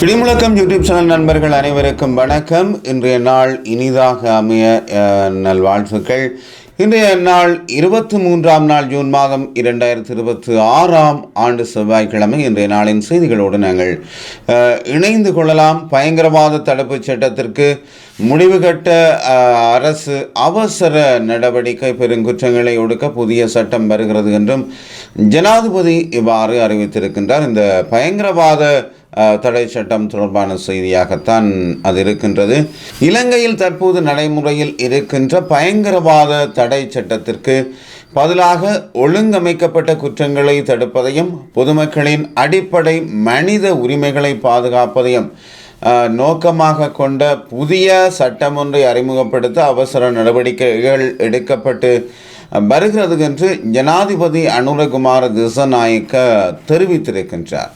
இடிமுழக்கம் YouTube channel நண்பர்கள் அனைவருக்கும் வணக்கம். இன்றைய நாள் இனிதாக அமைய நல்வாழ்த்துக்கள். இன்றைய நாள் 23ஆம் நாள் ஜூன் மாதம் 2026ஆம் ஆண்டு செவ்வாய்க்கிழமை. இன்றைய நாளின் செய்திகளோடு நாங்கள் இணைந்து கொள்ளலாம். பயங்கரவாத தடுப்புச் சட்டத்திற்கு முடிவு கட்ட அரசு அவசர நடவடிக்கை, பெருங்குற்றங்களை ஒடுக்க புதிய சட்டம் வருகிறது என்றும் ஜனாதிபதி இவ்வாறு அறிவித்திருக்கின்றார். இந்த பயங்கரவாத தடை சட்டம் தொடர்பான செய்தியாகத்தான் அது இருக்கின்றது. இலங்கையில் தற்போது நடைமுறையில் இருக்கின்ற பயங்கரவாத தடை சட்டத்திற்கு பதிலாக ஒழுங்கமைக்கப்பட்ட குற்றங்களை தடுப்பதையும் பொதுமக்களின் அடிப்படை மனித உரிமைகளை பாதுகாப்பதையும் நோக்கமாக கொண்ட புதிய சட்டம் ஒன்றை அறிமுகப்படுத்த அவசர நடவடிக்கைகள் எடுக்கப்பட்டு வருகிறது என்று ஜனாதிபதி அனுரகுமார திசாநாயக்க தெரிவித்திருக்கின்றார்.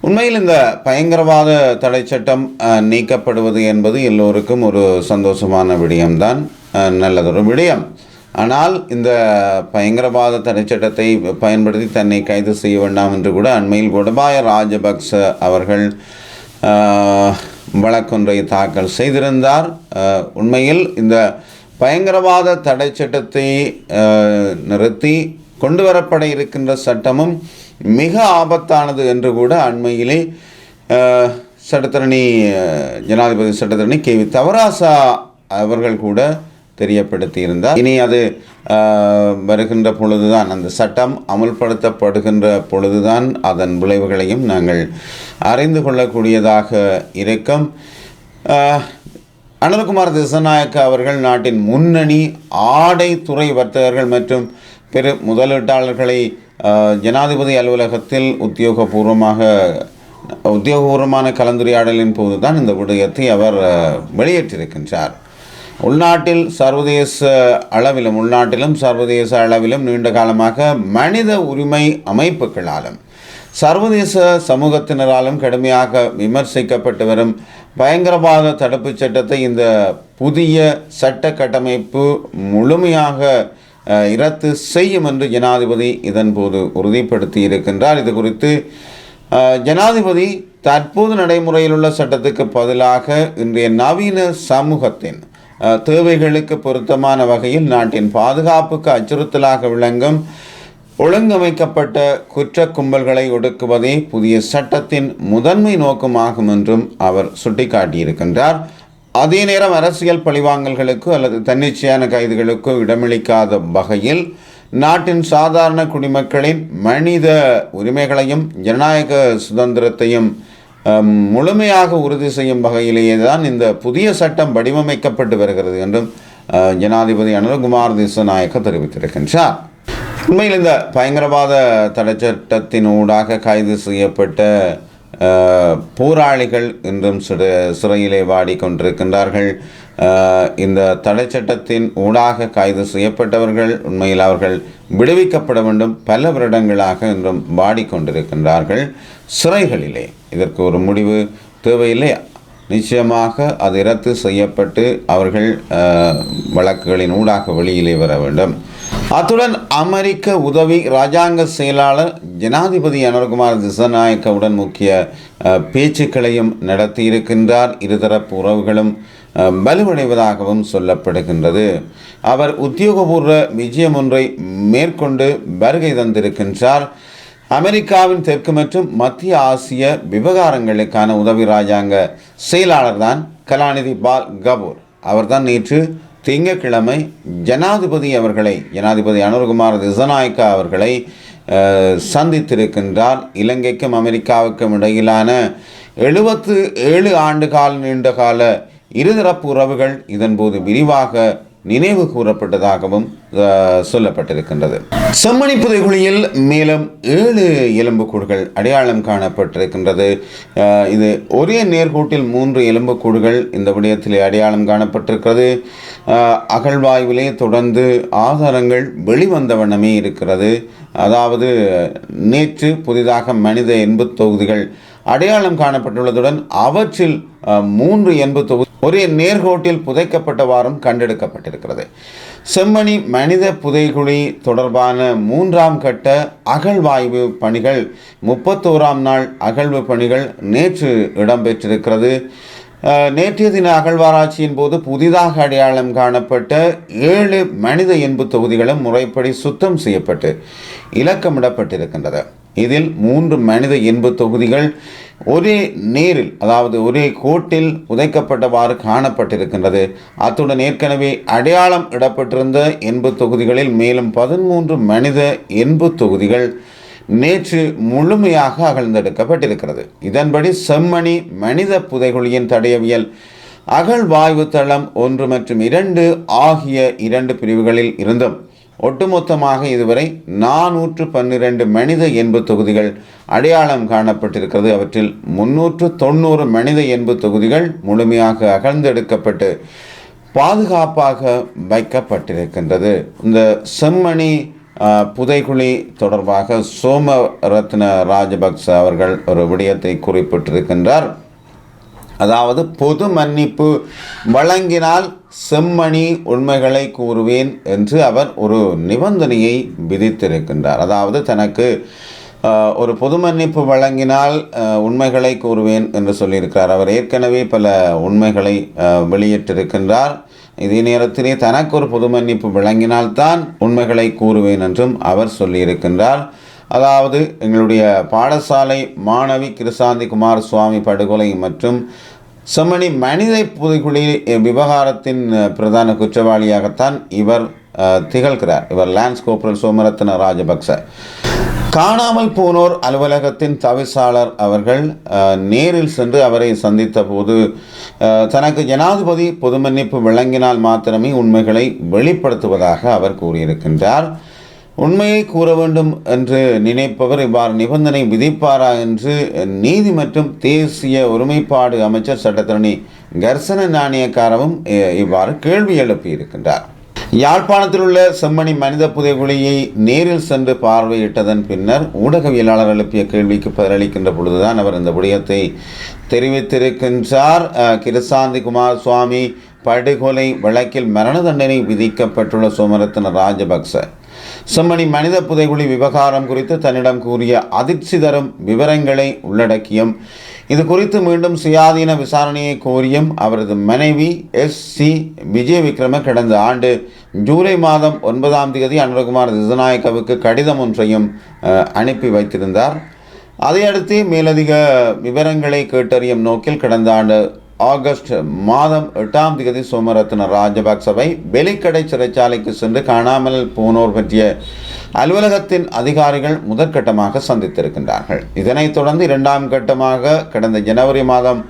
உண்மையில் இந்த பயங்கரவாத தடை சட்டம் நீக்கப்படுவது என்பது எல்லோருக்கும் ஒரு சந்தோஷமான விடயம்தான், நல்லதொரு விடயம். ஆனால் இந்த பயங்கரவாத தடை சட்டத்தை பயன்படுத்தி தன்னை கைது செய்ய வேண்டாம் என்று கூட அண்மையில் கோடபாய ராஜபக்ச அவர்கள் வழக்கொன்றை தாக்கல் செய்திருந்தார். உண்மையில் இந்த பயங்கரவாத தடை சட்டத்தை நிறுத்தி கொண்டு வரப்பட இருக்கின்ற சட்டமும் மிக ஆபத்தானது என்று கூட அண்மையிலே சட்டத்தரணி ஜனாதிபதி சட்டத்தரணி KV தவராசா அவர்கள் கூட தெரியப்படுத்தியிருந்தார். இனி அது வருகின்ற பொழுதுதான், அந்த சட்டம் அமுல்படுத்தப்படுகின்ற பொழுதுதான் அதன் விளைவுகளையும் நாங்கள் அறிந்து கொள்ளக்கூடியதாக இருக்கும். அனுரகுமார திசாநாயக்க அவர்கள் நாட்டின் முன்னணி ஆடை துறை வர்த்தகர்கள் மற்றும் பெரு முதலீட்டாளர்களை ஜனாதிபதி அலுவலகத்தில் உத்தியோகபூர்வமான கலந்துரையாடலின் போது தான் இந்த விடயத்தை அவர் வெளியேற்றிருக்கின்றார். உள்நாட்டிலும் சர்வதேச அளவிலும் நீண்ட காலமாக மனித உரிமை அமைப்புகளாலும் சர்வதேச சமூகத்தினராலும் கடுமையாக விமர்சிக்கப்பட்டு வரும் பயங்கரவாத தடுப்புச் சட்டத்தை இந்த புதிய சட்ட கட்டமைப்பு முழுமையாக இரத்து செய்யும் என்று ஜனாதிபதி இதன்போது உறுதிப்படுத்தி இருக்கின்றார். இது குறித்து ஜனாதிபதி தற்போது நடைமுறையில் உள்ள சட்டத்துக்கு பதிலாக இன்றைய நவீன சமூகத்தின் தேவைகளுக்கு பொருத்தமான வகையில் நாட்டின் பாதுகாப்புக்கு அச்சுறுத்தலாக விளங்கும் ஒழுங்கமைக்கப்பட்ட குற்ற கும்பல்களை ஒடுக்குவதே புதிய சட்டத்தின் முதன்மை நோக்கமாகும் என்றும் அவர் சுட்டிக்காட்டியிருக்கின்றார். அதே நேரம் அரசியல் பழிவாங்கல்களுக்கோ அல்லது தன்னிச்சையான கைதுகளுக்கோ இடமளிக்காத வகையில் நாட்டின் சாதாரண குடிமக்களின் மனித உரிமைகளையும் ஜனநாயக சுதந்திரத்தையும் முழுமையாக உறுதி செய்யும் வகையிலேயே தான் இந்த புதிய சட்டம் வடிவமைக்கப்பட்டு வருகிறது என்றும் ஜனாதிபதி அனுரகுமார திசாநாயக்க தெரிவித்திருக்கின்றார். உண்மையில் இந்த பயங்கரவாத தடை சட்டத்தினூடாக கைது செய்யப்பட்ட போராளிகள் இன்றும் சிறையிலே வாடிக்கொண்டிருக்கின்றார்கள். இந்த தடை சட்டத்தின் ஊடாக கைது செய்யப்பட்டவர்கள் உண்மையில் அவர்கள் விடுவிக்கப்பட வேண்டும். பல வருடங்களாக இன்றும் வாடிக்கொண்டிருக்கின்றார்கள் சிறைகளிலே. இதற்கு ஒரு முடிவு தேவையில்லை. நிச்சயமாக அது இரத்து செய்யப்பட்டு அவர்கள் வழக்குகளின் ஊடாக வெளியிலே வர வேண்டும். அத்துடன் அமெரிக்க உதவி இராஜாங்க செயலாளர் ஜனாதிபதி அனுரகுமார திசாநாயக்கவுடன் முக்கிய பேச்சுக்களையும் நடத்தியிருக்கின்றார். இருதரப்பு உறவுகளும் வலுவடைவதாகவும் சொல்லப்படுகின்றது. அவர் உத்தியோகபூர்வ விஜயம் ஒன்றை மேற்கொண்டு வருகை தந்திருக்கின்றார். அமெரிக்காவின் தெற்கு மற்றும் மத்திய ஆசிய விவகாரங்களுக்கான உதவி இராஜாங்க செயலாளர் தான் கலாநிதி பால் கபூர். அவர்தான் நேற்று திங்கட்கிழமை ஜனாதிபதி அனுரகுமார திசாநாயக்க அவர்களை சந்தித்திருக்கின்றார். இலங்கைக்கும் அமெரிக்காவுக்கும் இடையிலான 77 ஆண்டுகால நீண்டகால இருதரப்பு உறவுகள் இதன்போது விரிவாக நினைவு கூறப்பட்டதாகவும் சொல்லப்பட்டிருக்கின்றது. செம்மணி புதைகுழியில் மேலும் 7 எலும்புக்கூடுகள் அடையாளம் காணப்பட்டிருக்கின்றது. இது ஒரே நேர்கோட்டில் 3 எலும்புக்கூடுகள் இந்த விடயத்திலே அடையாளம் காணப்பட்டிருக்கிறது. அகழ்வாய்விலே தொடர்ந்து ஆதாரங்கள் வெளிவந்த வண்ணமே இருக்கிறது. அதாவது நேற்று புதிதாக மனித எண்பு தொகுதிகள் அடையாளம் காணப்பட்டுள்ளதுடன் அவற்றில் 3 எண்பு தொகுதி ஒரே நேர்கோட்டில் புதைக்கப்பட்டவாறும் கண்டெடுக்கப்பட்டிருக்கிறது. செம்மணி மனித புதைகுழி தொடர்பான 3ஆம் கட்ட அகழ்வாய்வு பணிகள் 31ஆம் நாள் அகழ்வு பணிகள் நேற்று இடம்பெற்றிருக்கிறது. நேற்றைய தின அகழ்வாராய்ச்சியின் போது புதிதாக அடையாளம் காணப்பட்ட 7 மனித எண்பு தொகுதிகளும் முறைப்படி சுத்தம் செய்யப்பட்டு இலக்கமிடப்பட்டிருக்கின்றது. இதில் 3 மனித எண்பு தொகுதிகள் ஒரே நேரில், அதாவது ஒரே கோட்டில் புதைக்கப்பட்டவாறு காணப்பட்டிருக்கின்றது. அத்துடன் ஏற்கனவே அடையாளம் இடப்பட்டிருந்த எண்பு தொகுதிகளில் மேலும் 13 மனித எண்பு தொகுதிகள் நேற்று முழுமையாக அகழ்ந்தெடுக்கப்பட்டிருக்கிறது. இதன்படி செம்மணி மனித புதைகுழியின் தடயவியல் அகழ்வாய்வு தளம் 1 மற்றும் 2 ஆகிய 2 பிரிவுகளில் இருந்தும் ஒட்டுமொத்தமாக இதுவரை 412 மனித எண்பு தொகுதிகள் அடையாளம் காணப்பட்டிருக்கிறது. அவற்றில் 390 மனித எண்பு தொகுதிகள் முழுமையாக அகழ்ந்தெடுக்கப்பட்டு பாதுகாப்பாக வைக்கப்பட்டிருக்கின்றது. இந்த செம்மணி புதைகுழி தொடர்பாக சோமரத்ன ராஜபக்ச அவர்கள் ஒரு விடயத்தை குறிப்பிட்டிருக்கின்றார். அதாவது பொது மன்னிப்பு வழங்கினால் செம்மணி உண்மைகளை கூறுவேன் என்று அவர் ஒரு நிபந்தனையை விதித்திருக்கின்றார். அதாவது தனக்கு ஒரு பொது மன்னிப்பு வழங்கினால் உண்மைகளை கூறுவேன் என்று சொல்லியிருக்கிறார். அவர் ஏற்கனவே பல உண்மைகளை வெளியிட்டிருக்கின்றார். இதே நேரத்திலே தனக்கு ஒரு பொது மன்னிப்பு வழங்கினால்தான் உண்மைகளை கூறுவேன் என்றும் அவர் சொல்லியிருக்கின்றார். அதாவது எங்களுடைய பாடசாலை மாணவி கிருசாந்தி குமார் சுவாமி படுகொலை மற்றும் செம்மணி மனித புதைகுழி விவகாரத்தின் பிரதான குற்றவாளியாகத்தான் இவர் திகழ்கிறார். இவர் லான்ஸ் கோப்ரல் சோமரத்ன ராஜபக்ச. காணாமல் போனோர் அலுவலகத்தின் தவிசாளர் அவர்கள் நேரில் சென்று அவரை சந்தித்த போது தனக்கு ஜனாதிபதி பொது மன்னிப்பு வழங்கினால் மாத்திரமே உண்மைகளை வெளிப்படுத்துவதாக அவர் கூறியிருக்கின்றார். உண்மையை கூற வேண்டும் என்று நினைப்பவர் இவ்வாறு நிபந்தனை விதிப்பாரா என்று நீதி மற்றும் தேசிய ஒருமைப்பாடு அமைச்சர் சட்டத்தரணி கர்சன நாணயக்காரவும் இவ்வாறு கேள்வி எழுப்பியிருக்கின்றார். யாழ்ப்பாணத்தில் உள்ள செம்மணி மனித புதைகுழியை நேரில் சென்று பார்வையிட்டதன் பின்னர் ஊடகவியலாளர் எழுப்பிய கேள்விக்கு பதிலளிக்கின்ற பொழுதுதான் அவர் இந்த விடயத்தை தெரிவித்திருக்கின்றார். கிருசாந்தி குமார் சுவாமி படுகொலை வழக்கில் மரண தண்டனை விதிக்கப்பட்டுள்ள சோமரத்ன ராஜபக்ச செம்மணி மனித புதைகுழி விவகாரம் குறித்து தன்னிடம் கூறிய அதிர்ச்சி தரும் விவரங்களை உள்ளடக்கியும் இது குறித்து மீண்டும் சுயாதீன விசாரணையை கோரியும் அவரது மனைவி SC விஜய விக்ரம கடந்த ஆண்டு ஜூலை மாதம் 9ஆம் தேதி அனுரகுமார் திசாநாயக்கவுக்கு கடிதம் ஒன்றையும் அனுப்பி வைத்திருந்தார். அதையடுத்து மேலதிக விவரங்களை கேட்டறியும் நோக்கில் கடந்த ஆண்டு ஆகஸ்ட் மாதம் 8ஆம் தேதி சோமரத்ன ராஜபக்சவை வெலிக்கடை சிறைச்சாலைக்கு சென்று காணாமல் போனோர் பற்றிய அலுவலகத்தின் அதிகாரிகள் முதற்கட்டமாக சந்தித்திருக்கின்றார்கள். இதனைத் தொடர்ந்து 2ஆம் கட்டமாக கடந்த ஜனவரி மாதம்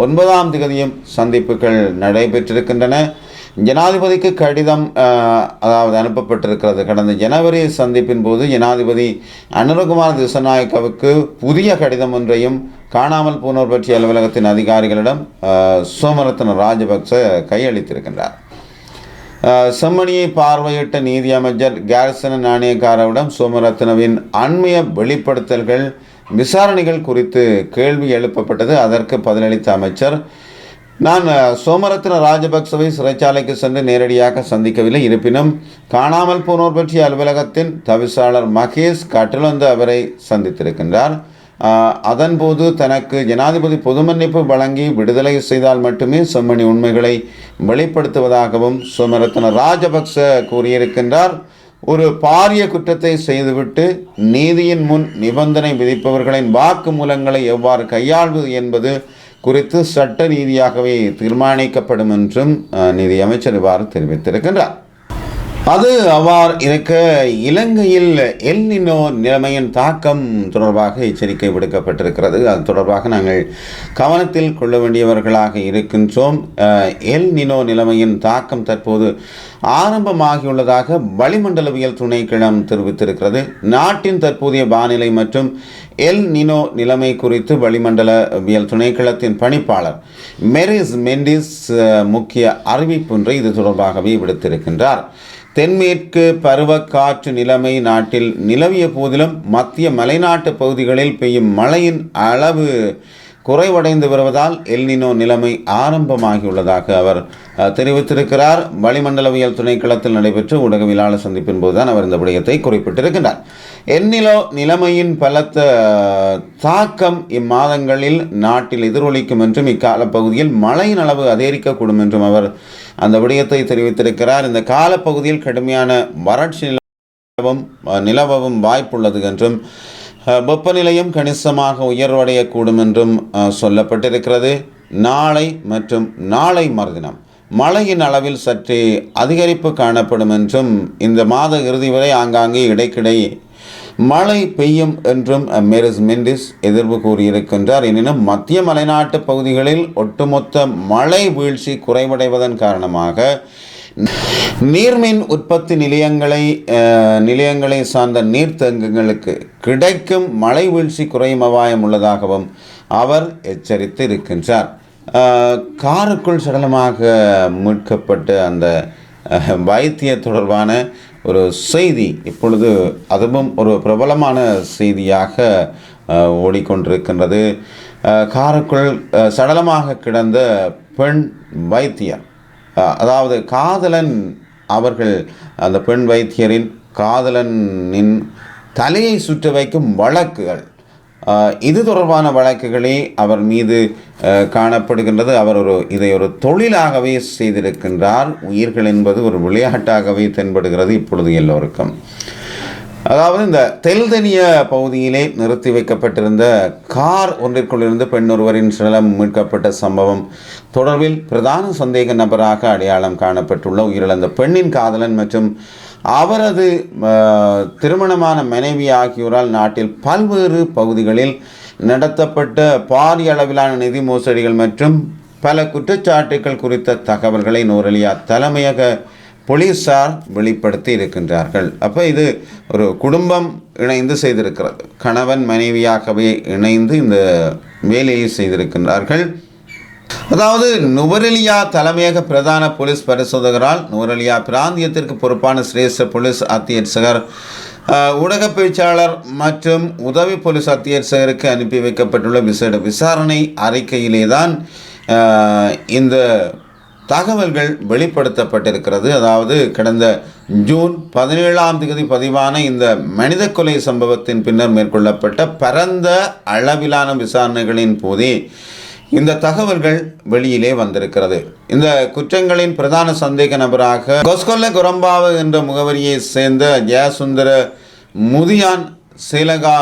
9ஆம் தேதியும் சந்திப்புகள் நடைபெற்றிருக்கின்றன. ஜனாதிபதிக்கு கடிதம் அதாவது அனுப்பப்பட்டிருக்கிறது. கடந்த ஜனவரி சந்திப்பின் போது ஜனாதிபதி அனுரகுமார் திசாநாயக்கவுக்கு புதிய கடிதம் ஒன்றையும் காணாமல் போனோர் பற்றிய அலுவலகத்தின் அதிகாரிகளிடம் சோமரத்ன ராஜபக்ச கையளித்திருக்கின்றார். செம்மணியை பார்வையிட்ட நீதி அமைச்சர் கர்சன நாணயக்காரவிடம் சோமரத்னவின் அண்மைய வெளிப்படுத்தல்கள் விசாரணைகள் குறித்து கேள்வி எழுப்பப்பட்டது. அதற்கு பதிலளித்த அமைச்சர், நான் சோமரத்ன ராஜபக்சவை சிறைச்சாலைக்கு சென்று நேரடியாக சந்திக்கவில்லை. இருப்பினும் காணாமல் போனோர் பற்றிய அலுவலகத்தின் தவிசாளர் மகேஷ் கட்டலந்து அவரை சந்தித்திருக்கின்றார். அதன்போது தனக்கு ஜனாதிபதி பொது மன்னிப்பு வழங்கி விடுதலை செய்தால் மட்டுமே செம்மணி உண்மைகளை வெளிப்படுத்துவதாகவும் சோமரத்ன ராஜபக்ச கூறியிருக்கின்றார். ஒரு பாரிய குற்றத்தை செய்துவிட்டு நீதியின் முன் நிபந்தனை விதிப்பவர்களின் வாக்குமூலங்களை எவ்வாறு கையாள்வது என்பது குறித்து சட்ட ரீதியாகவே தீர்மானிக்கப்படும் என்றும் நீதி அமைச்சர் இவ்வாறு தெரிவித்திருக்கின்றார். அது அவ்வாறு இருக்க இலங்கையில் எல் நினோ நிலைமையின் தாக்கம் தொடர்பாக எச்சரிக்கை விடுக்கப்பட்டிருக்கிறது. அது தொடர்பாக நாங்கள் கவனத்தில் கொள்ள வேண்டியவர்களாக இருக்கின்றோம். எல் நினோ நிலைமையின் தாக்கம் தற்போது ஆரம்பமாகியுள்ளதாக வளிமண்டலவியல் திணைக்களம் தெரிவித்திருக்கிறது. நாட்டின் தற்போதைய வானிலை மற்றும் எல் நினோ நிலைமை குறித்து வளிமண்டலவியல் திணைக்களத்தின் பணிப்பாளர் மெரிஸ் மெண்டிஸ் முக்கிய அறிவிப்பொன்றை இது தொடர்பாகவே விடுத்திருக்கின்றார். தென்மேற்கு பருவக்காற்று நிலைமை நாட்டில் நிலவிய போதிலும் மத்திய மலைநாட்டு பகுதிகளில் பெய்யும் மழையின் அளவு குறைவடைந்து வருவதால் எல்னினோ நிலைமை ஆரம்பமாகியுள்ளதாக அவர் தெரிவித்திருக்கிறார். வளிமண்டலவியல் துணைக்களத்தில் நடைபெற்ற ஊடகவியலாளர் சந்திப்பின் போதுதான் அவர் இந்த விடயத்தை குறிப்பிட்டிருக்கின்றார். எல்னினோ நிலைமையின் பலத்த தாக்கம் இம்மாதங்களில் நாட்டில் எதிரொலிக்கும் என்றும் இக்கால பகுதியில் மழையின் அளவு அதிகரிக்கக்கூடும் என்றும் அவர் அந்த விடயத்தை தெரிவித்திருக்கிறார். இந்த காலப்பகுதியில் கடுமையான வறட்சி நிலவவும் வாய்ப்புள்ளது என்றும் வெப்பநிலையும் கணிசமாக உயர்வடையக்கூடும் என்றும் சொல்லப்பட்டிருக்கிறது. நாளை மற்றும் நாளை மறுதினம் மழையின் அளவில் சற்றே அதிகரிப்பு காணப்படும் என்றும் இந்த மாத இறுதி வரை ஆங்காங்கே இடைக்கிடையே மழை பெய்யும் என்றும் மேரிஸ் மெண்டிஸ் எதிர்வு கூறியிருக்கின்றார். எனினும் மத்திய மலைநாட்டு பகுதிகளில் ஒட்டுமொத்த மழை வீழ்ச்சி குறைவடைவதன் காரணமாக நீர்மின் உற்பத்தி நிலையங்களை சார்ந்த நீர்த்தேக்கங்களுக்கு கிடைக்கும் மழை வீழ்ச்சி குறையும் அபாயம் உள்ளதாகவும் அவர் எச்சரித்து இருக்கின்றார். காருக்குள் சடலமாக மீட்கப்பட்ட அந்த வைத்திய தொடர்பான ஒரு செய்தி இப்பொழுது அதுவும் ஒரு பிரபலமான செய்தியாக ஓடிக்கொண்டிருக்கின்றது. காருக்குள் சடலமாக கிடந்த பெண் வைத்தியர், அதாவது காதலன் அவர்கள் அந்த பெண் வைத்தியரின் காதலனின் தலையை சுற்ற வைக்கும் வழக்குகள், இது தொடர்பான வழக்குகளே அவர் மீது காணப்படுகின்றது. அவர் இதை ஒரு தொழிலாகவே செய்திருக்கின்றார். உயிர்கள் என்பது ஒரு விளையாட்டாகவே தென்படுகிறது இப்பொழுது எல்லோருக்கும். அதாவது இந்த தெல்தனிய பகுதியிலே நிறுத்தி வைக்கப்பட்டிருந்த கார் ஒன்றிற்குள்ளிருந்து பெண் ஒருவரின் சடலம் மீட்கப்பட்ட சம்பவம் தொடர்பில் பிரதான சந்தேக நபராக அடையாளம் காணப்பட்டுள்ள உயிரிழந்த பெண்ணின் காதலன் மற்றும் அவரது திருமணமான மனைவி ஆகியோரால் நாட்டில் பல்வேறு பகுதிகளில் நடத்தப்பட்ட பாரிய அளவிலான நிதி மோசடிகள் மற்றும் பல குற்றச்சாட்டுகள் குறித்த தகவல்களை நுவரெலியா தலைமையக போலீஸார் வெளிப்படுத்தி இருக்கின்றார்கள். அப்போ இது ஒரு குடும்பம் இணைந்து செய்திருக்கிறது. கணவன் மனைவியாகவே இணைந்து இந்த வேலையை செய்திருக்கின்றார்கள். அதாவது நுவரெலியா தலைமையக பிரதான போலீஸ் பரிசோதகரால் நுவரெலியா பிராந்தியத்திற்கு பொறுப்பான சிரேஷ்ட போலீஸ் அத்தியட்சகர், ஊடக பேச்சாளர் மற்றும் உதவி போலீஸ் அத்தியட்சகருக்கு அனுப்பி வைக்கப்பட்டுள்ள விசேட விசாரணை அறிக்கையிலே தான் இந்த தகவல்கள் வெளிப்படுத்தப்பட்டிருக்கிறது. அதாவது கடந்த ஜூன் 17 பதிவான இந்த மனித கொலை சம்பவத்தின் பின்னர் மேற்கொள்ளப்பட்ட பரந்த அளவிலான விசாரணைகளின் போதே இந்த தகவல்கள் வெளியிலே வந்திருக்கிறது. இந்த குற்றங்களின் பிரதான சந்தேக நபராக கொஸ்கொல்ல கொரம்பாவு என்ற முகவரியை சேர்ந்த ஜெயசுந்தர முதியான் சீலகா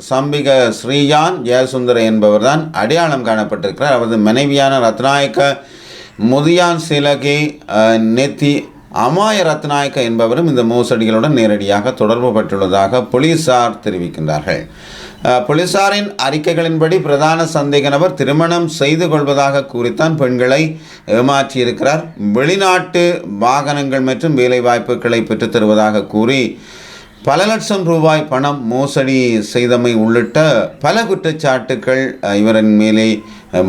சம்பிக ஸ்ரீயான் ஜெயசுந்தர என்பவர் தான் அடையாளம் காணப்பட்டிருக்கிறார். அவரது மனைவியான ரத்நாயக்க முதியான் சீலகே நெத்தி அமாய ரத்நாயக்க என்பவரும் இந்த மோசடிகளுடன் நேரடியாக தொடர்பு பட்டுள்ளதாக போலீசார் தெரிவிக்கின்றார்கள். போலீசாரின் அறிக்கைகளின்படி பிரதான சந்தேக நபர் திருமணம் செய்து கொள்வதாக கூறித்தான் பெண்களை ஏமாற்றியிருக்கிறார். வெளிநாட்டு வாகனங்கள் மற்றும் வேலைவாய்ப்புகளை பெற்றுத் தருவதாக கூறி பல லட்சம் ரூபாய் பணம் மோசடி செய்தமை உள்ளிட்ட பல குற்றச்சாட்டுக்கள் இவரின் மேலே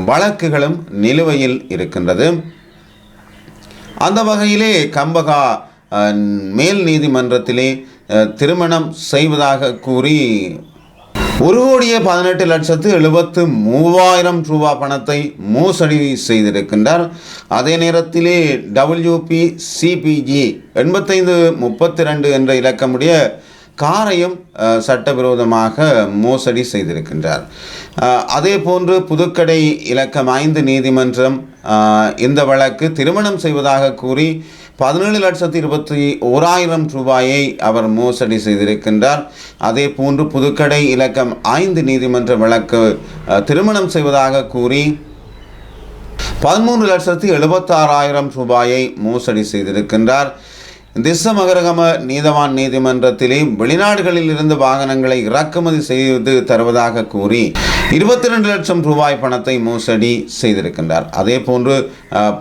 வழக்குகளும் நிலுவையில் இருக்கின்றது. அந்த வகையிலே கம்பகா மேல் நீதிமன்றத்திலே திருமணம் செய்வதாக கூறி 1,18,73,000 ரூபாய் பணத்தை மோசடி செய்திருக்கின்றார். அதே நேரத்திலே WPCPG 8532 என்ற இலக்கமுடைய காரையும் சட்டவிரோதமாக மோசடி செய்திருக்கின்றார். அதே போன்று புதுக்கடை இலக்கம் 5 நீதிமன்றம் இந்த வழக்கு திருமணம் செய்வதாக கூறி 17,21,000 ரூபாயை அவர் மோசடி செய்திருக்கின்றார். அதே போன்று புதுக்கடை இலக்கம் 5 நீதிமன்ற வழக்கு திருமணம் செய்வதாக கூறி 13,76,000 ரூபாயை மோசடி செய்திருக்கின்றார். திஸ்ஸமகரகம நீதவான் நீதிமன்றத்திலே வெளிநாடுகளில் இருந்து வாகனங்களை இறக்குமதி செய்து தருவதாக கூறி 22 லட்சம் ரூபாய் பணத்தை மோசடி செய்திருக்கின்றார். அதே போன்று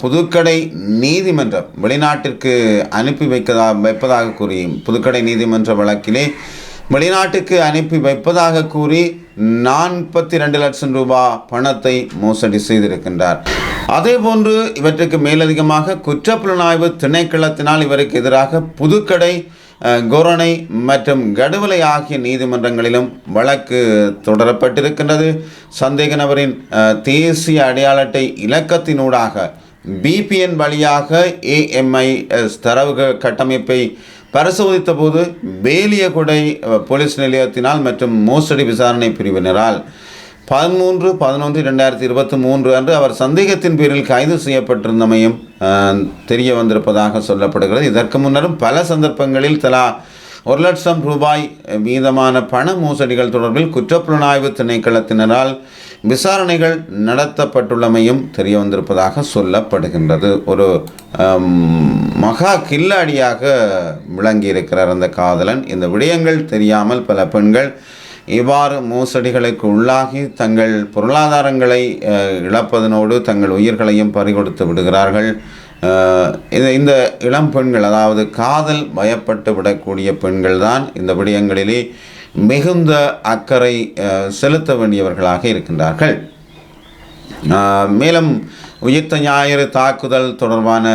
புதுக்கடை நீதிமன்றம் வெளிநாட்டிற்கு அனுப்பி வைப்பதாக கூறி புதுக்கடை நீதிமன்ற வழக்கிலே வெளிநாட்டுக்கு அனுப்பி வைப்பதாக கூறி 42 லட்சம் ரூபாய் பணத்தை மோசடி செய்திருக்கின்றார். அதேபோன்று இவற்றுக்கு மேலதிகமாக குற்றப்புலனாய்வு திணைக்களத்தினால் இவருக்கு எதிராக புதுக்கடை, கொரணை மற்றும் கடுவலை ஆகிய நீதிமன்றங்களிலும் வழக்கு தொடரப்பட்டிருக்கின்றது. சந்தேக நபரின் தேசிய அடையாள அட்டை இலக்கத்தினூடாக BPN வழியாக AMIS தரவு கட்டமைப்பை பரிசோதித்த போது பேலியகுடை போலீஸ் நிலையத்தினால் மற்றும் மோசடி விசாரணை பிரிவினரால் 13/11/2023 அன்று அவர் சந்தேகத்தின் பேரில் கைது செய்யப்பட்டிருந்தமையும் தெரிய வந்திருப்பதாக சொல்லப்படுகிறது. இதற்கு முன்னரும் பல சந்தர்ப்பங்களில் தலா 1 லட்சம் ரூபாய் வீதமான பண மோசடிகள் தொடர்பில் குற்றப்புலனாய்வு திணைக்களத்தினரால் விசாரணைகள் நடத்தப்பட்டுள்ளமையும் தெரிய வந்திருப்பதாக சொல்லப்படுகின்றது. ஒரு மகா கில்லாடியாக விளங்கியிருக்கிறார் அந்த காதலன். இந்த விடயங்கள் தெரியாமல் பல பெண்கள் இவ்வாறு மோசடிகளுக்கு உள்ளாகி தங்கள் பொருளாதாரங்களை இழப்பதனோடு தங்கள் உயிர்களையும் பறிகொடுத்து விடுகிறார்கள். இந்த இளம் பெண்கள், அதாவது காதல் பயப்பட்டு விடக்கூடிய பெண்கள் தான் இந்த விடயங்களிலே மிகுந்த அக்கறை செலுத்த வேண்டியவர்களாக இருக்கின்றார்கள். மேலும் உயிர்த்த ஞாயிறு தாக்குதல் தொடர்பான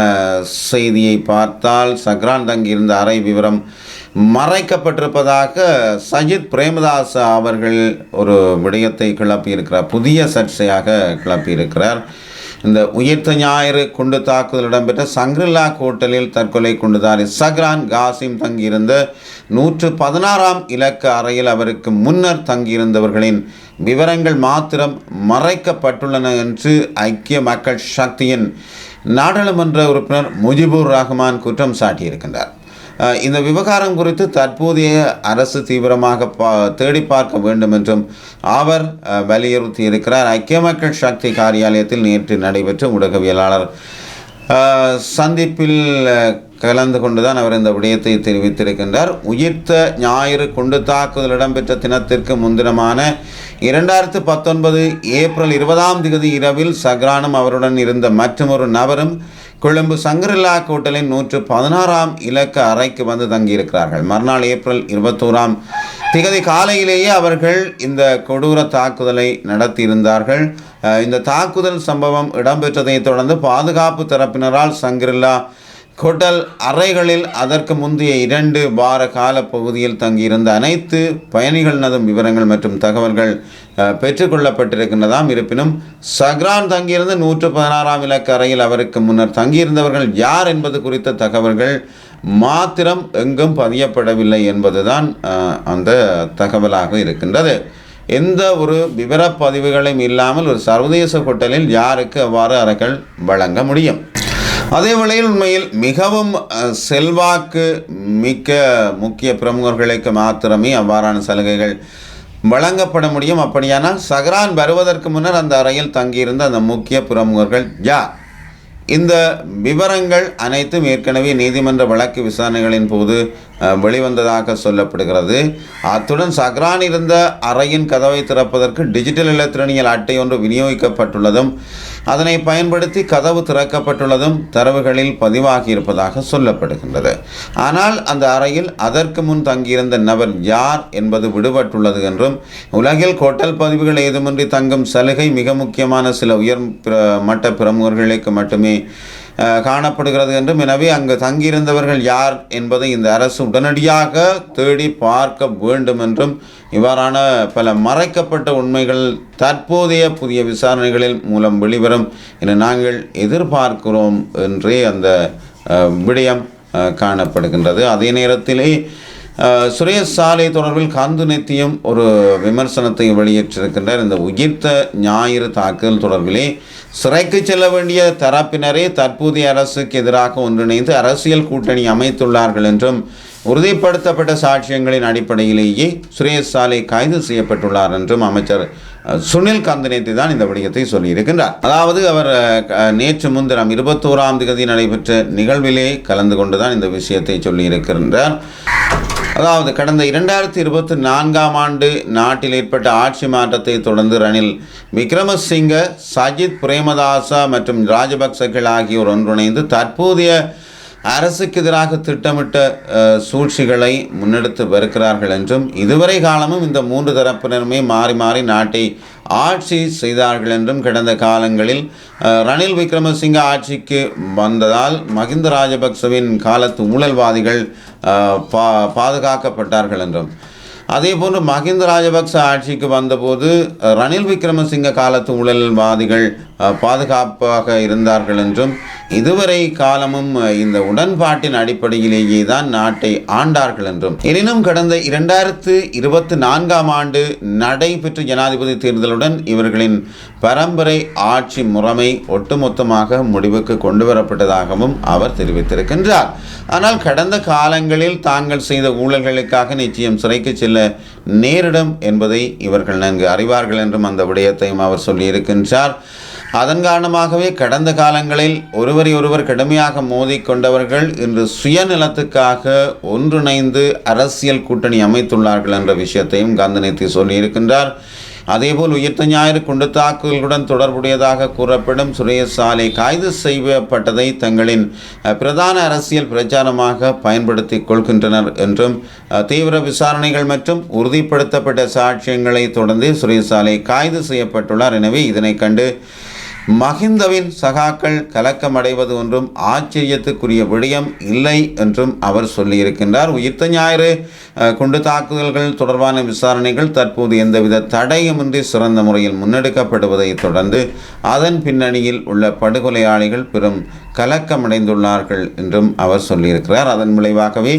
செய்தியை பார்த்தால் சக்ரான் தங்கியிருந்த அறை விவரம் மறைக்கப்பட்டிருப்பதாக சஜித் பிரேமதாஸ் அவர்கள் ஒரு விடயத்தை கிளப்பியிருக்கிறார், புதிய சர்ச்சையாக கிளப்பியிருக்கிறார். இந்த உயிர்த்த ஞாயிறு குண்டு தாக்குதல் இடம்பெற்ற சங்கிரில்லா ஹோட்டலில் தற்கொலை குண்டுதாரி சக்ரான் காசிம் தங்கியிருந்த 116ஆம் இலக்க அறையில் அவருக்கு முன்னர் தங்கியிருந்தவர்களின் விவரங்கள் மாத்திரம் மறைக்கப்பட்டுள்ளன என்று ஐக்கிய மக்கள் சக்தியின் நாடாளுமன்ற உறுப்பினர் முஜிபுர் ரஹ்மான் குற்றம் சாட்டியிருக்கின்றார். இந்த விவகாரம் குறித்து தற்போதைய அரசு தீவிரமாக தேடி பார்க்க வேண்டும் என்றும் அவர் வலியுறுத்தியிருக்கிறார். ஐக்கிய மக்கள் சக்தி காரியாலயத்தில் நேற்று நடைபெற்ற ஊடகவியலாளர் சந்திப்பில் கலந்து கொண்டுதான் அவர் இந்த விடயத்தை தெரிவித்திருக்கின்றார். உயிர்த்த ஞாயிறு குண்டு தாக்குதல் இடம்பெற்ற தினத்திற்கு முன்தினமான 2019 ஏப்ரல் 20ஆம் இரவில் சக்ரானும் அவருடன் இருந்த மற்றொரு நபரும் கொழும்பு சங்கிரில்லா ஹோட்டலின் 116ஆம் இலக்க அறைக்கு வந்து தங்கியிருக்கிறார்கள். மறுநாள் ஏப்ரல் 21ஆம் காலையிலேயே அவர்கள் இந்த கொடூர தாக்குதலை நடத்தியிருந்தார்கள். இந்த தாக்குதல் சம்பவம் இடம்பெற்றதை தொடர்ந்து பாதுகாப்பு தரப்பினரால் சங்கிரில்லா ஹோட்டல் அறைகளில் அதற்கு முந்தைய 2 வார கால பகுதியில் தங்கியிருந்த அனைத்து பயணிகளினதும் விவரங்கள் மற்றும் தகவல்கள் பெற்றுக்கொள்ளப்பட்டிருக்கின்றதாம். இருப்பினும் சக்ரான் தங்கியிருந்த 116ஆம் இலக்க அறையில் அவருக்கு முன்னர் தங்கியிருந்தவர்கள் யார் என்பது குறித்த தகவல்கள் மாத்திரம் எங்கும் பதியப்படவில்லை என்பதுதான் அந்த தகவலாக இருக்கின்றது. எந்த ஒரு விவரப்பதிவுகளும் இல்லாமல் ஒரு சர்வதேச ஹோட்டலில் யாருக்கு அவ்வாறு அறைகள் வழங்க முடியும்? அதே வேளையில் உண்மையில் மிகவும் செல்வாக்கு மிக்க முக்கிய பிரமுகர்களுக்கு மாத்திரமே அவ்வாறான சலுகைகள் வழங்கப்பட முடியும். அப்படியானால் சக்ரான் வருவதற்கு முன்னர் அந்த அறையில் தங்கியிருந்த அந்த முக்கிய பிரமுகர்கள் யார்? இந்த விவரங்கள் அனைத்தும் ஏற்கனவே நீதிமன்ற வழக்கு விசாரணைகளின் போது வெளிவந்ததாக சொல்லப்படுகிறது. அத்துடன் சக்ரான் இருந்த அறையின் கதவை திறப்பதற்கு டிஜிட்டல் இலத்திரனியல் அட்டை ஒன்று விநியோகிக்கப்பட்டுள்ளதும் அதனை பயன்படுத்தி கதவு திறக்கப்பட்டுள்ளதும் தரவுகளில் பதிவாகி இருப்பதாக சொல்லப்படுகின்றது. ஆனால் அந்த அறையில் அதற்கு முன் தங்கியிருந்த நபர் யார் என்பது விடுபட்டுள்ளது என்றும் உலகில் ஹோட்டல் பதிவுகள் ஏதுமின்றி தங்கும் சலுகை மிக முக்கியமான சில உயர் மட்ட பிரமுகர்களுக்கு மட்டுமே காணப்படுகிறது என்றும், எனவே அங்கு தங்கியிருந்தவர்கள் யார் என்பதை இந்த அரசு உடனடியாக தேடி பார்க்க வேண்டும் என்றும், இவ்வாறான பல மறைக்கப்பட்ட உண்மைகள் தற்போதைய புதிய விசாரணைகளில் மூலம் வெளிவரும் என நாங்கள் எதிர்பார்க்கிறோம் என்றே அந்த விடயம் காணப்படுகின்றது. அதே நேரத்திலே சுரேஷ் சாலை தொடர்பில் கந்து நெத்தியும் ஒரு விமர்சனத்தை வெளியிட்டிருக்கின்றார். இந்த உயிர்த்த ஞாயிறு தாக்குதல் தொடர்பிலே சிறைக்கு செல்ல வேண்டிய தரப்பினரே தற்போதைய அரசுக்கு எதிராக ஒன்றிணைந்து அரசியல் கூட்டணி அமைத்துள்ளார்கள் என்றும், உறுதிப்படுத்தப்பட்ட சாட்சியங்களின் அடிப்படையிலேயே சுரேஷ் சாலை கைது செய்யப்பட்டுள்ளார் என்றும் அமைச்சர் சுனில் கந்தனேத்தி தான் இந்த விடயத்தை சொல்லியிருக்கின்றார். அதாவது அவர் நேற்று முன்தினம் 21ஆம் நடைபெற்ற நிகழ்விலே கலந்து கொண்டுதான் இந்த விஷயத்தை சொல்லியிருக்கின்றார். அதாவது கடந்த 2024ஆம் ஆண்டு நாட்டில் ஏற்பட்ட ஆட்சி மாற்றத்தை தொடர்ந்து ரணில் விக்ரமசிங்க, சஜித் பிரேமதாச மற்றும் ராஜபக்சர்கள் ஆகியோர் ஒன்றிணைந்து தற்போதைய அரசுக்கு எதிராக திட்டமிட்ட சூழ்ச்சிகளை முன்னெடுத்து வருகிறார்கள் என்றும் இதுவரை காலமும் இந்த மூன்று தரப்பினருமே மாறி மாறி நாட்டை ஆட்சி செய்தார்கள் என்றும் கடந்த காலங்களில் ரணில் விக்ரமசிங்க ஆட்சிக்கு வந்ததால் மஹிந்த ராஜபக்சவின் காலத்து ஊழல்வாதிகள் பாதுகாக்கப்பட்டார்கள் என்றும், அதேபோன்று மஹிந்த ராஜபக்ச ஆட்சிக்கு வந்தபோது ரணில் விக்ரமசிங்க காலத்து ஊழல்வாதிகள் பாதுகாப்பாக இருந்தார்கள் என்றும், இதுவரை காலமும் இந்த உடன்பாட்டின் அடிப்படையிலேயே தான் நாட்டை ஆண்டார்கள் என்றும், எனினும் கடந்த 2024 ஆண்டு நடைபெற்ற ஜனாதிபதி தேர்தலுடன் இவர்களின் பரம்பரை ஆட்சி முறைமை ஒட்டுமொத்தமாக முடிவுக்கு கொண்டு வரப்பட்டதாகவும் அவர் தெரிவித்திருக்கின்றார். ஆனால் கடந்த காலங்களில் தாங்கள் செய்த ஊழல்களுக்காக நிச்சயம் சிறைக்கு செல்ல நேரிடும் என்பதை இவர்கள் நன்கு அறிவார்கள் என்றும் அந்த விடயத்தையும் அவர் சொல்லியிருக்கின்றார். அதன் காரணமாகவே கடந்த காலங்களில் ஒருவரை ஒருவர் கடுமையாக மோதிக்கொண்டவர்கள் இன்று சுயநலத்துக்காக ஒன்றிணைந்து அரசியல் கூட்டணி அமைத்துள்ளார்கள் என்ற விஷயத்தையும் காந்தநேத்தி சொல்லியிருக்கின்றார். அதேபோல் உயிர்த்த ஞாயிறு குண்டு தாக்குதல்களுடன் தொடர்புடையதாக கூறப்படும் சுரேஷ் சாலை கைது செய்யப்பட்டதை தங்களின் பிரதான அரசியல் பிரச்சாரமாக பயன்படுத்தி கொள்கின்றனர் என்றும், தீவிர விசாரணைகள் மற்றும் உறுதிப்படுத்தப்பட்ட சாட்சியங்களை தொடர்ந்து சுரேஷ் சாலை கைது செய்யப்பட்டுள்ளார். எனவே இதனை கண்டு மஹிந்தவின் சகாக்கள் கலக்கமடைவது ஒன்றும் ஆச்சரியத்துக்குரிய விடயம் இல்லை என்றும் அவர் சொல்லியிருக்கின்றார். உயிர்த்த ஞாயிறு குண்டு தாக்குதல்கள் தொடர்பான விசாரணைகள் தற்போது எந்தவித தடையுமின்றி சிறந்த முறையில் முன்னெடுக்கப்படுவதை தொடர்ந்து அதன் பின்னணியில் உள்ள படுகொலையாளிகள் பெரும் கலக்கமடைந்துள்ளார்கள் என்றும் அவர் சொல்லியிருக்கிறார். அதன் விளைவாகவே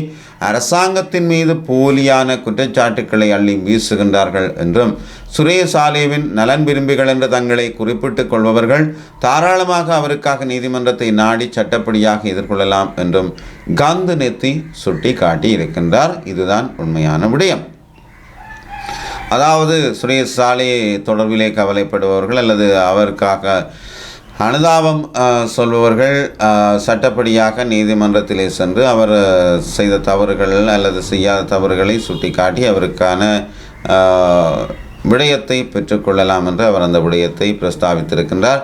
அரசாங்கத்தின் மீது போலியான குற்றச்சாட்டுக்களை அள்ளி வீசுகின்றார்கள் என்றும், சுரேஷ் சாலேவின் நலன் விரும்பிகள் என்று தங்களை குறிப்பிட்டுக் கொள்பவர்கள் தாராளமாக அவருக்காக நீதிமன்றத்தை நாடி சட்டப்படியாக எதிர்கொள்ளலாம் என்றும் காந்தநேத்தி சுட்டி காட்டி இருக்கின்றார். இதுதான் உண்மையான விடயம். அதாவது சுரேஷ் சாலே தொடர்பிலே கவலைப்படுபவர்கள் அல்லது அவருக்காக அனுதாபம் சொல்பவர்கள் சட்டப்படியாக நீதிமன்றத்திலே சென்று அவர் செய்த தவறுகள் அல்லது செய்யாத தவறுகளை சுட்டிக்காட்டி அவருக்கான விடயத்தை பெற்றுக்கொள்ளலாம் என்று அவர் அந்த விடயத்தை பிரஸ்தாபித்திருக்கின்றார்.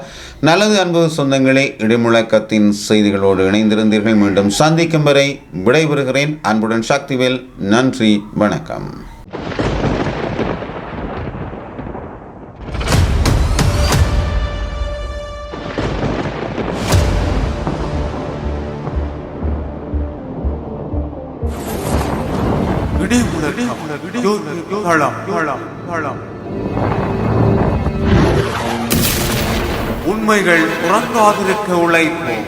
நல்லது அன்பு சொந்தங்களே, இடிமுழக்கத்தின் செய்திகளோடு இணைந்திருந்தீர்கள். மீண்டும் சந்திக்கும் வரை விடைபெறுகிறேன். அன்புடன் சக்திவேல். நன்றி, வணக்கம். உண்மைகள் உறங்காதிருக்க உழைப்போம்.